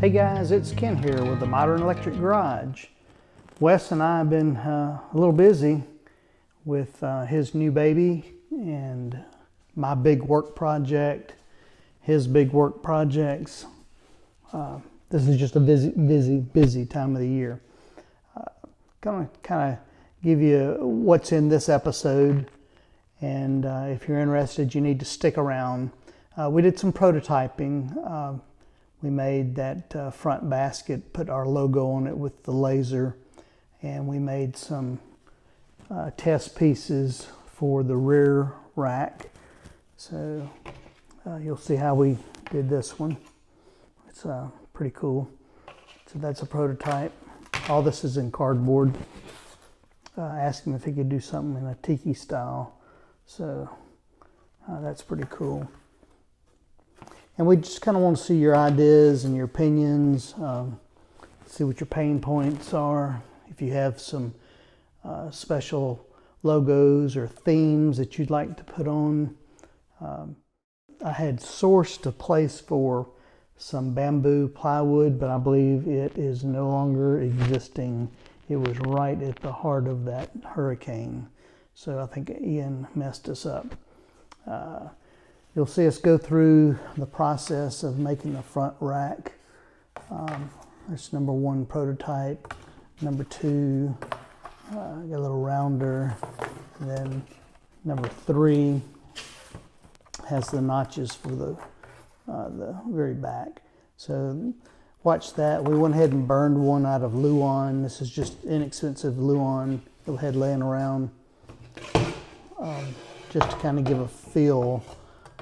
Hey guys, it's Ken here with the Modern Electric Garage. Wes and I have been a little busy with his new baby and my big work project, his big work projects. This is just a busy time of the year. Gonna kind of give you what's in this episode, and if you're interested, you need to stick around. We did some prototyping. We made that front basket, put our logo on it with the laser, and we made some test pieces for the rear rack. So you'll see how we did this one. It's pretty cool. So that's a prototype. All this is in cardboard. Asked him if he could do something in a tiki style. So that's pretty cool. And we just kind of want to see your ideas and your opinions, see what your pain points are. If you have some special logos or themes that you'd like to put on. I had sourced a place for some bamboo plywood, but I believe it is no longer existing. It was right at the heart of that hurricane. So I think Ian messed us up. You'll see us go through the process of making the front rack. There's number one prototype. Number two, got a little rounder. And then number three has the notches for the very back. So watch that. We went ahead and burned one out of Luan. This is just inexpensive Luan that we had laying around, just to kind of give a feel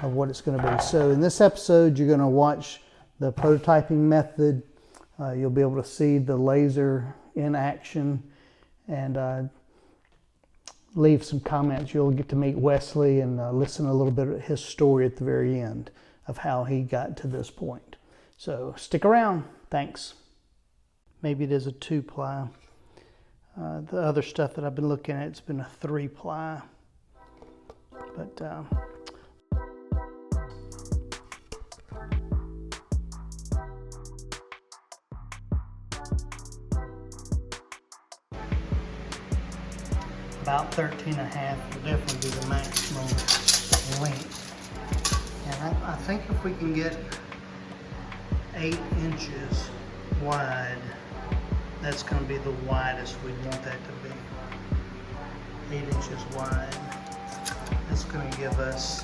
of what it's going to be. So in this episode, you're going to watch the prototyping method. You'll be able to see the laser in action and leave some comments. You'll get to meet Wesley and listen a little bit of his story at the very end of how he got to this point. So stick around. Thanks. Maybe it is a 2-ply. The other stuff that I've been looking at, it's been a 3-ply. But about 13 and a half will definitely be the maximum length. And I think if we can get 8 inches wide, that's going to be the widest we want that to be. 8 inches wide. That's going to give us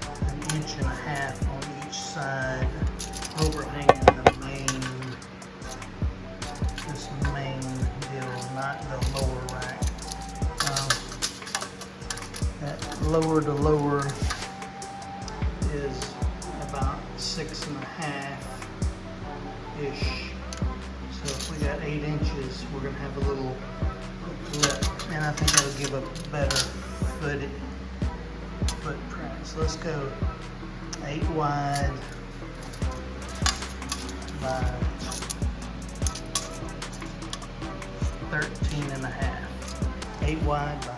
1.5 inches on each side, overhanging the main deal, not the lower rack. That lower to lower is about 6.5 ish. So if we got 8 inches, we're going to have a little lip, and I think that'll give a better footprint. So let's go 8 wide by 13 and a half. 8 wide by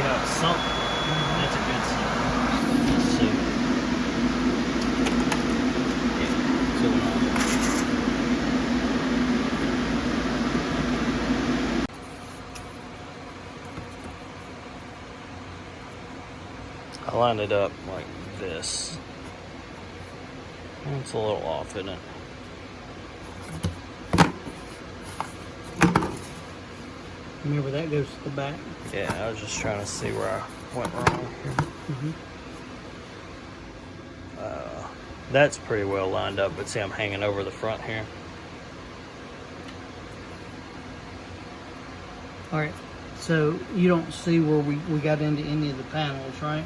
how it's sunk. That's a good sign. Let's see. Yeah, what's going on? I lined it up like this. It's a little off, isn't it? Remember, that goes to the back. Yeah, I was just trying to see where I went wrong here. That's pretty well lined up, but see, I'm hanging over the front here. All right, so you don't see where we got into any of the panels, right?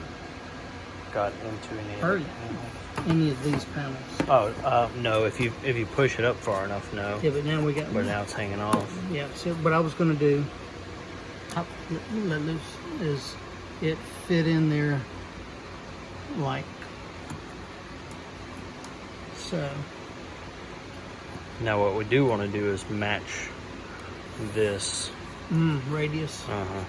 Got into any of the panels? Any of these panels. Oh, no, if you push it up far enough, no. Yeah, but now we got... But now it's hanging off. Yeah, so what I was going to do, let loose, is it fit in there like so. Now what we do want to do is match this. Radius. Uh-huh.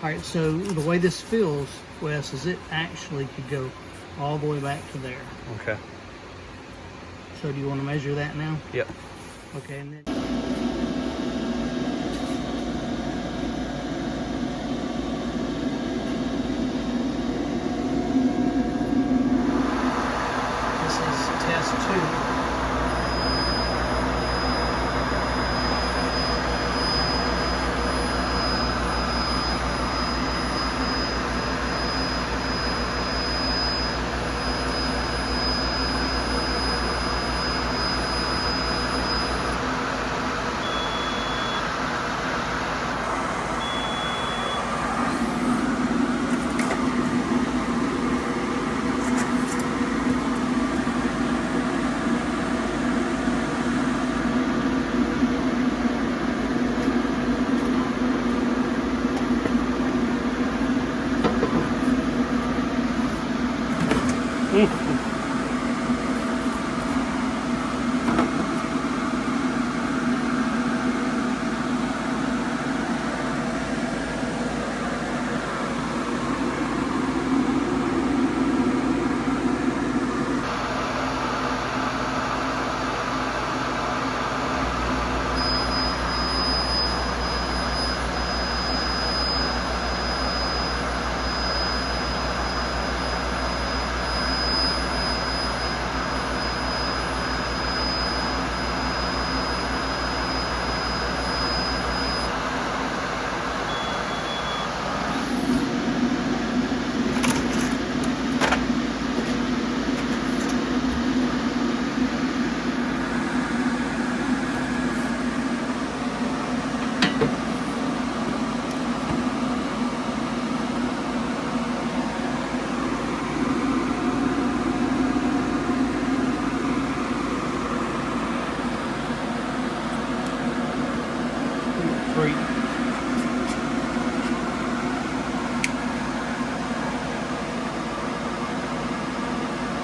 All right, so the way this feels, Wes, is it actually could go all the way back to there. Okay. So do you want to measure that now? Yep. Okay, and then... This is test 2.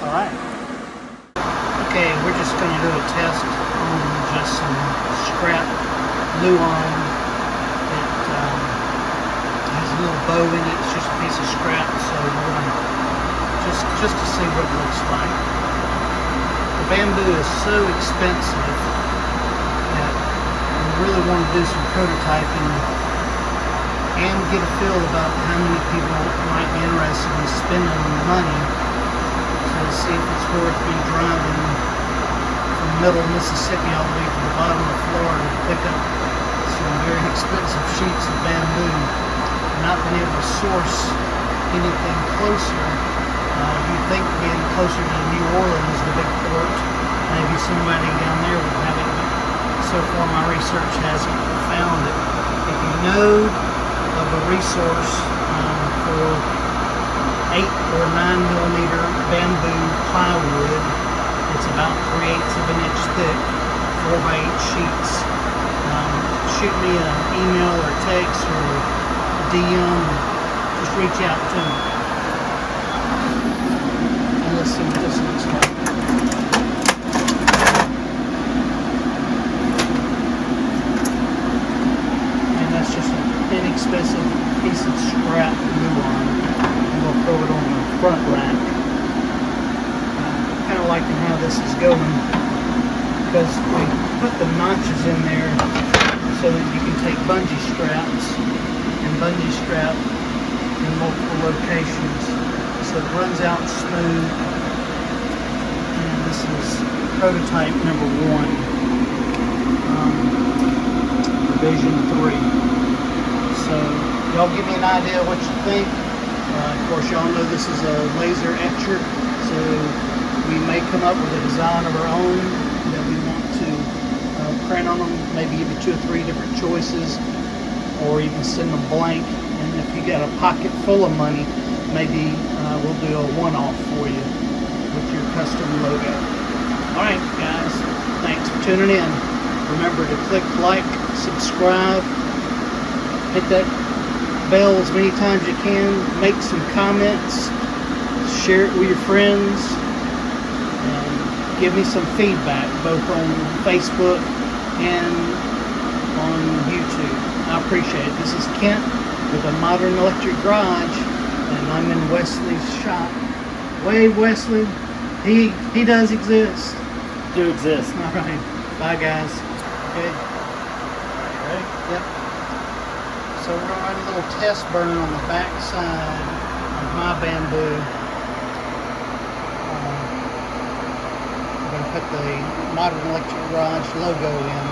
Alright. Okay, we're just going to do a test on just some scrap Luan. It has a little bow in it. It's just a piece of scrap, so we're going to just to see what it looks like. The bamboo is so expensive that we really want to do some prototyping and get a feel about how many people might be interested in spending the money to see if it's worth me driving from middle Mississippi all the way to the bottom of Florida to pick up some very expensive sheets of bamboo. Not been able to source anything closer. You'd think being closer to New Orleans, the big port, maybe somebody down there would have it, but so far my research hasn't found it. If you know of a resource for 8 or 9 millimeter bamboo plywood, it's about 3/8 of an inch thick, 4x8 sheets. Shoot me an email or text or DM, just reach out to me. And let's see what this looks like. And that's just a penny expensive piece of scrap glue on. I'm going to throw it on the front rack. Kind of liking how this is going, because we put the notches in there so that you can take bungee straps and bungee strap in multiple locations, so it runs out smooth. And this is prototype number 1, revision 3. So y'all give me an idea of what you think. Of course, y'all know this is a laser etcher, so we may come up with a design of our own that we want to print on them, maybe even 2 or 3 different choices, or even send them blank. And if you got a pocket full of money, maybe we'll do a one-off for you with your custom logo. Alright guys, thanks for tuning in. Remember to click like, subscribe, hit that bell as many times as you can, make some comments, share it with your friends, and give me some feedback both on Facebook and on YouTube. I appreciate it. This is Kent with a Modern Electric Garage, and I'm in Wesley's shop. Wave Wesley, he does exist. Do exist. All right, bye guys. Okay. Ready? Yep. So we're going to run a little test burn on the back side of my bamboo. We're going to put the Modern Electric Garage logo in,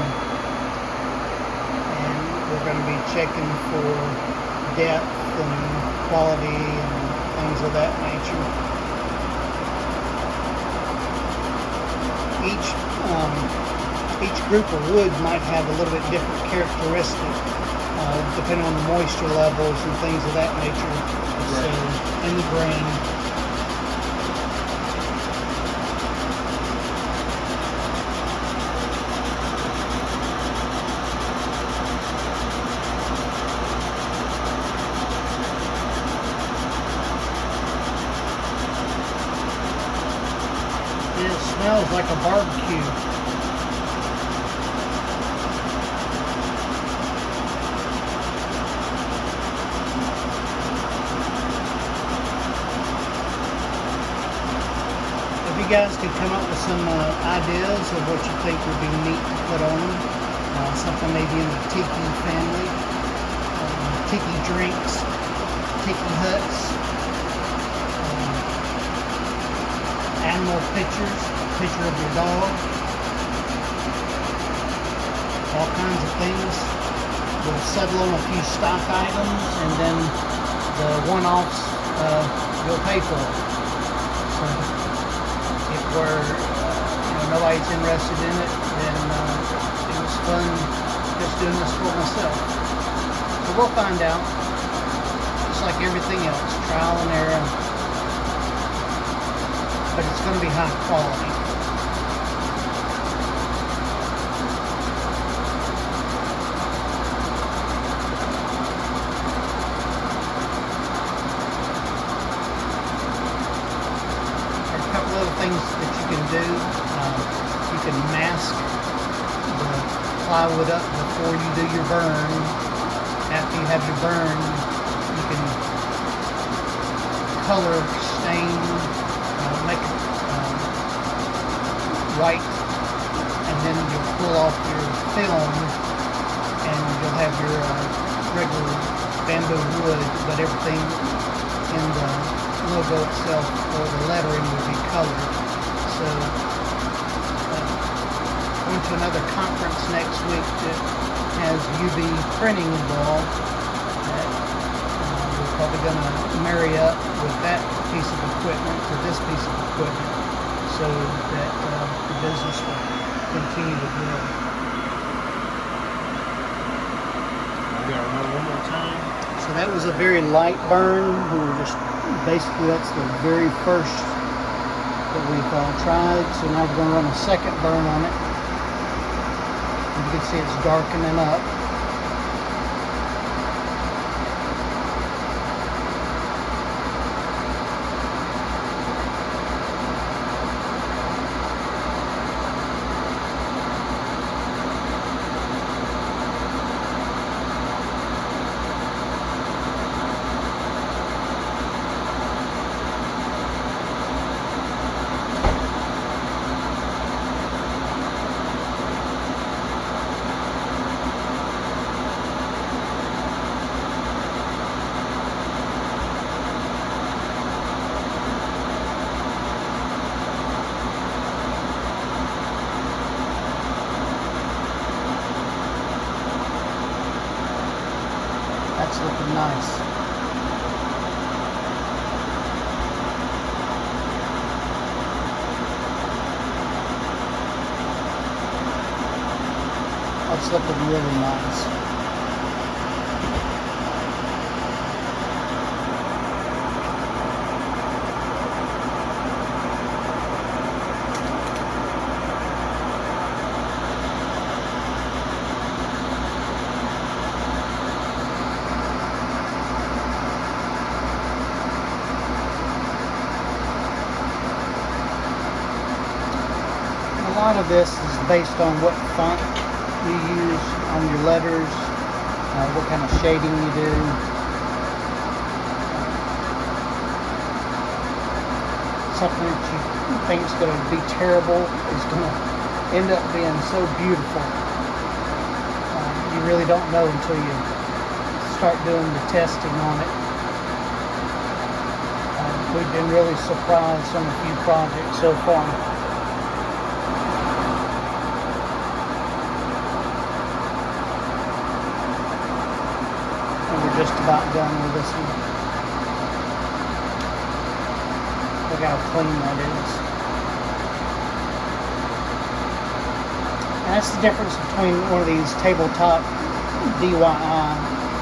and we're going to be checking for depth and quality and things of that nature. Each group of wood might have a little bit different characteristic, depending on the moisture levels and things of that nature. So, in the grain. And it smells like a barbecue. You guys could come up with some ideas of what you think would be neat to put on them. Something maybe in the tiki family, tiki drinks, tiki huts, animal pictures, picture of your dog, all kinds of things. We'll settle on a few stock items, and then the one-offs you'll pay for. So, where nobody's interested in it, then it was fun just doing this for myself. So we'll find out, just like everything else, trial and error, but it's going to be high quality. Things that you can do. You can mask the plywood up before you do your burn. After you have your burn, you can color stain, make it white, and then you'll pull off your film, and you'll have your regular bamboo wood, but everything in the logo itself or the lettering will be colored. So going to another conference next week that has UV printing involved. That we're probably going to marry up with that piece of equipment to this piece of equipment, so that the business will continue to grow. We got to run one more time. So that was a very light burn. We were just basically, that's the very first that we've tried. So now we're going to run a second burn on it. And you can see it's darkening up. That's looking nice. That's looking really nice. A lot of this is based on what font you use on your letters, what kind of shading you do. Something that you think is going to be terrible is going to end up being so beautiful. You really don't know until you start doing the testing on it. We've been really surprised on a few projects so far. Just about done with this one. Look how clean that is. And that's the difference between one of these tabletop DIY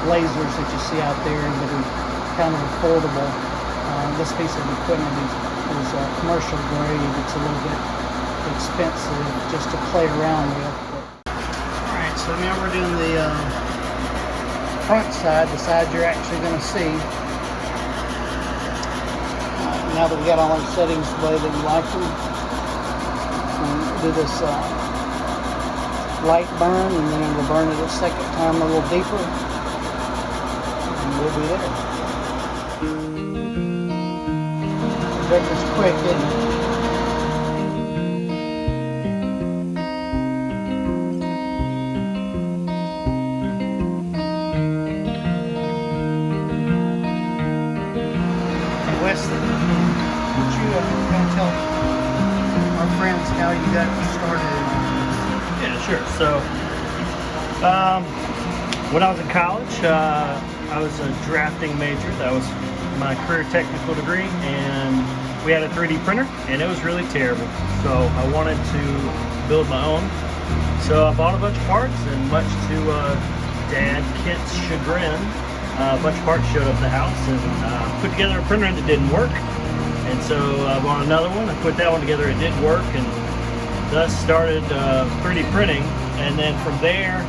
lasers that you see out there that are kind of affordable. This piece of equipment is commercial grade. It's a little bit expensive just to play around with. Alright, so now we're doing the front side, the side you're actually going to see. Now that we got all our settings the way that you like them, we'll do this light burn, and then we'll burn it a second time a little deeper, and we'll be there. That was quick, isn't it? Tell our friends how you got started. Yeah, sure. So, when I was in college, I was a drafting major. That was my career technical degree, and we had a 3D printer, and it was really terrible. So I wanted to build my own. So I bought a bunch of parts, and much to Dad Kent's chagrin, a bunch of parts showed up at the house, and put together a printer that didn't work. And so I bought another one, I put that one together, it did work, and thus started 3D printing. And then from there,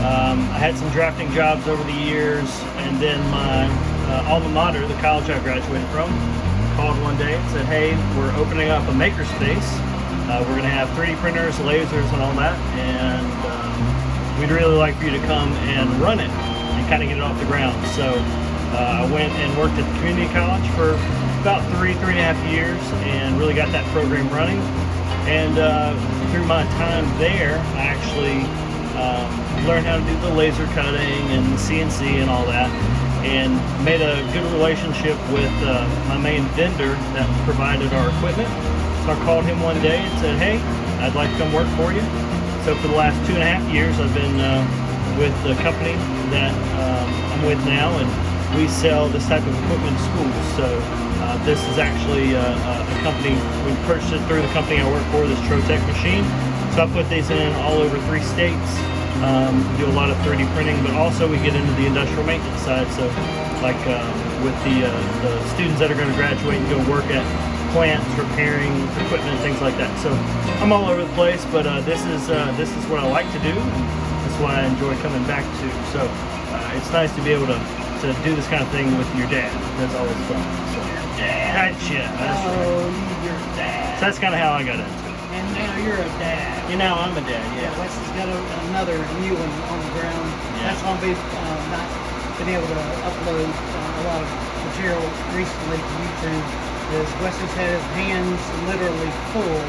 I had some drafting jobs over the years, and then my alma mater, the college I graduated from, called one day and said, hey, we're opening up a makerspace. We're going to have 3D printers, lasers, and all that, and we'd really like for you to come and run it and kind of get it off the ground. So I went and worked at the community college for about three and a half years, and really got that program running. And through my time there, I actually learned how to do the laser cutting and the CNC and all that, and made a good relationship with my main vendor that provided our equipment. So I called him one day and said, hey, I'd like to come work for you. So for the last 2.5 years, I've been with the company that I'm with now, and we sell this type of equipment to schools. So this is actually a company, we purchased it through the company I work for, this Trotec machine. So I put these in all over 3 states. We do a lot of 3D printing, but also we get into the industrial maintenance side. So like with the students that are going to graduate and go work at plants, repairing equipment, things like that. So I'm all over the place, but this is what I like to do. That's why I enjoy coming back to. So it's nice to be able to do this kind of thing with your dad. That's always fun. So, gotcha. That's right. You're a dad. So that's kind of how I got into it. And now you're a dad. You know, I'm a dad, yeah. Wes has got another new one on the ground. Yeah. That's why we've not been able to upload a lot of material recently to YouTube. Is Wes has had his hands literally full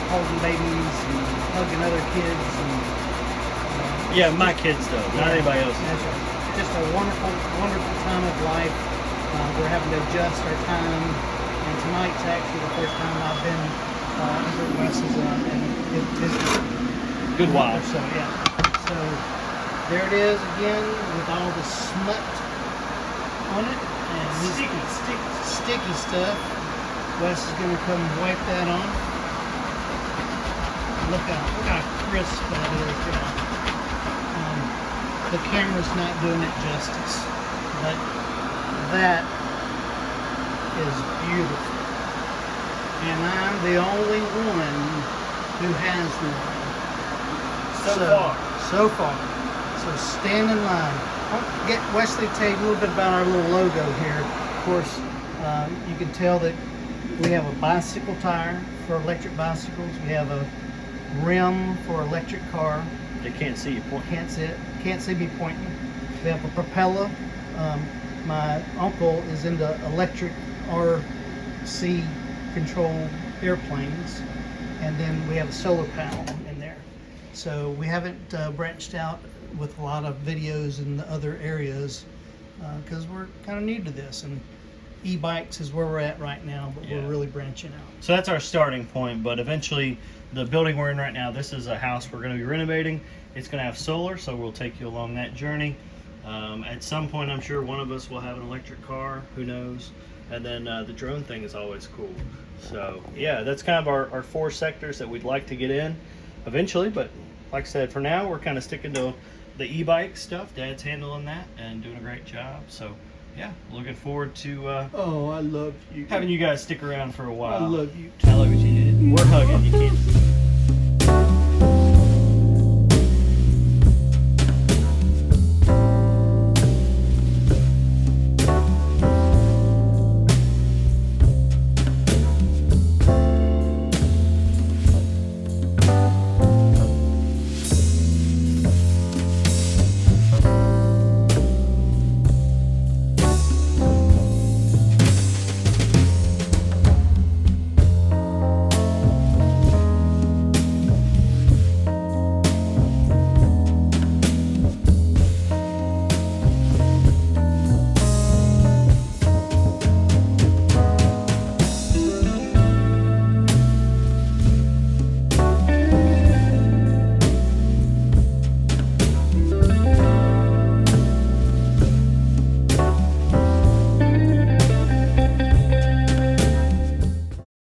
holding babies and hugging other kids. And, Yeah, my kids though, not anybody else's. That's right. Just a wonderful, wonderful time of life. We're having to adjust our time, and tonight's actually the first time I've been over at Wes's and visited. Good while. So yeah. So there it is again with all the smut on it and sticky stuff. Wes is going to come wipe that on. Look how crisp that is, y'all. The camera's not doing it justice, but that is beautiful. And I'm the only one who has one. So far. So stand in line. I'll get Wesley to tell you a little bit about our little logo here. Of course, you can tell that we have a bicycle tire for electric bicycles. We have a rim for electric car. They can't see you pointing. Can't see me pointing. We have a propeller. My uncle is into electric RC controlled airplanes, and then we have a solar panel in there. So we haven't branched out with a lot of videos in the other areas because we're kind of new to this, and e-bikes is where we're at right now, but we're really branching out. So that's our starting point, but eventually the building we're in right now, this is a house we're going to be renovating. It's going to have solar, so we'll take you along that journey. At some point, I'm sure one of us will have an electric car, who knows. And then the drone thing is always cool. So yeah, that's kind of our 4 sectors that we'd like to get in eventually, but like I said, for now we're kind of sticking to the e-bike stuff. Dad's handling that and doing a great job. So yeah, looking forward to Oh, I love you. having you guys stick around for a while. I love you. I love you too. We're hugging. You can't.